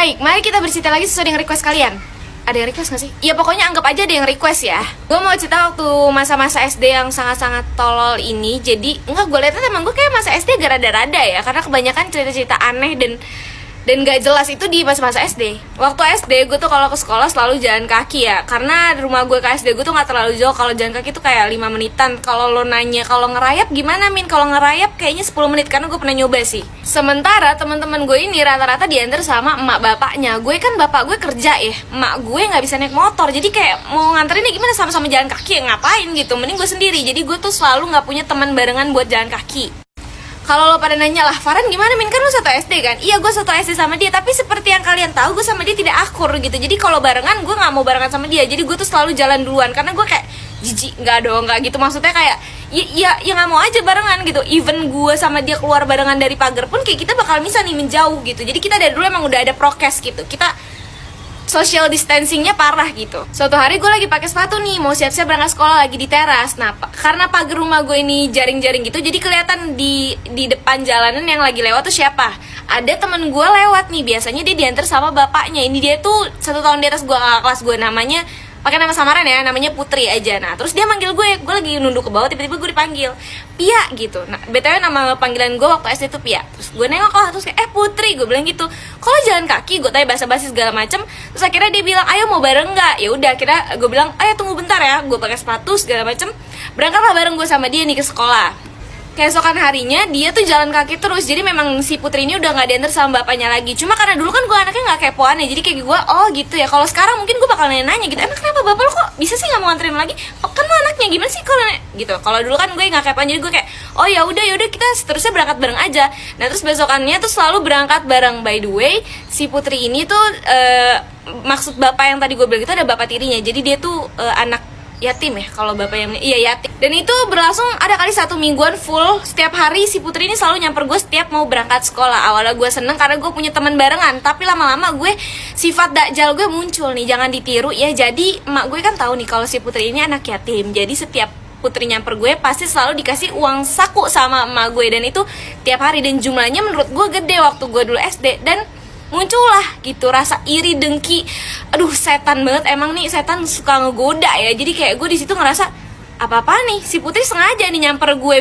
Baik, mari kita bercerita lagi sesuai dengan request kalian. Ada yang request gak sih? Ya pokoknya anggap aja ada yang request ya. Gue mau cerita waktu masa-masa SD yang sangat-sangat tolol ini. Jadi, enggak, gue liatnya emang gue kayak masa SD gak rada-rada ya. Karena kebanyakan cerita-cerita aneh dan gak jelas itu di masa-masa SD. Waktu SD gue tuh kalau ke sekolah selalu jalan kaki ya. Karena rumah gue ke SD gue tuh gak terlalu jauh. Kalau jalan kaki tuh kayak 5 menitan. Kalau lo nanya kalau ngerayap gimana Min? Kalau ngerayap kayaknya 10 menit karena gue pernah nyoba sih. Sementara teman-teman gue ini rata-rata diantar sama emak bapaknya. Gue kan bapak gue kerja ya. Emak gue gak bisa naik motor. Jadi kayak mau nganterinnya gimana, sama-sama jalan kaki ya ngapain gitu. Mending gue sendiri. Jadi gue tuh selalu gak punya teman barengan buat jalan kaki. Kalau lo pada nanya lah, Farhan gimana Min? Kan lo satu SD kan? Iya, gue satu SD sama dia. Tapi seperti yang kalian tahu, gue sama dia tidak akur gitu. Jadi kalau barengan, gue gak mau barengan sama dia. Jadi gue tuh selalu jalan duluan. Karena gue kayak, jijik, gak dong, gak gitu. Maksudnya kayak, ya gak mau aja barengan gitu. Even gue sama dia keluar barengan dari pagar pun, kayak kita bakal bisa nih menjauh gitu. Jadi kita dari dulu emang udah ada prokes gitu. Kita social distancingnya parah gitu. Suatu hari gue lagi pakai sepatu nih, mau siap-siap berangkat sekolah lagi di teras. Nah, karena pagar rumah gue ini jaring-jaring gitu, jadi kelihatan di depan jalanan yang lagi lewat tuh siapa. Ada temen gue lewat nih, biasanya dia diantar sama bapaknya. Ini dia tuh 1 tahun di atas gue, kakak kelas gue, namanya pakai nama samaran ya, namanya Putri aja. Nah, terus dia manggil gue lagi nunduk ke bawah, tiba-tiba gue dipanggil Pia gitu. Nah, BTW nama panggilan gue waktu SD tuh Pia. Terus gue nengok lah, terus kayak Putri, gue bilang gitu. Kalau jalan kaki, gue tanya basa-basi segala macem. Terus akhirnya dia bilang, ayo mau bareng nggak? Ya udah, akhirnya gue bilang, ayo tunggu bentar ya. Gue pakai sepatu segala macem. Berangkatlah bareng gue sama dia nih ke sekolah. Keesokan harinya dia tuh jalan kaki terus. Jadi memang si Putri ini udah gak diantar sama bapaknya lagi. Cuma karena dulu kan gue anaknya gak kepoan ya, jadi kayak gue, oh gitu ya. Kalau sekarang mungkin gue bakal nanya-nanya gitu, emang kenapa bapak lo kok bisa sih gak mau nganterin lagi? Oh, kan lo anaknya, gimana sih kalau gitu. Kalau dulu kan gue gak kepoan, jadi gue kayak, oh ya udah kita seterusnya berangkat bareng aja. Nah terus besokannya tuh selalu berangkat bareng. By the way, si Putri ini tuh maksud bapak yang tadi gue bilang itu ada bapak tirinya. Jadi dia tuh anak yatim ya, kalau bapak yang yatim. Dan itu berlangsung ada kali 1 mingguan full. Setiap hari si Putri ini selalu nyamper gue setiap mau berangkat sekolah. Awalnya gue seneng karena gue punya teman barengan, tapi lama-lama gue sifat dakjal gue muncul nih, jangan ditiru ya. Jadi emak gue kan tahu nih kalau si Putri ini anak yatim. Jadi setiap Putri nyamper gue pasti selalu dikasih uang saku sama emak gue, dan itu tiap hari. Dan jumlahnya menurut gue gede waktu gue dulu SD. Dan muncullah gitu rasa iri, dengki. Aduh, setan banget emang nih, setan suka ngegoda ya. Jadi kayak gue di situ ngerasa apa-apa nih, si Putri sengaja nih nyamper gue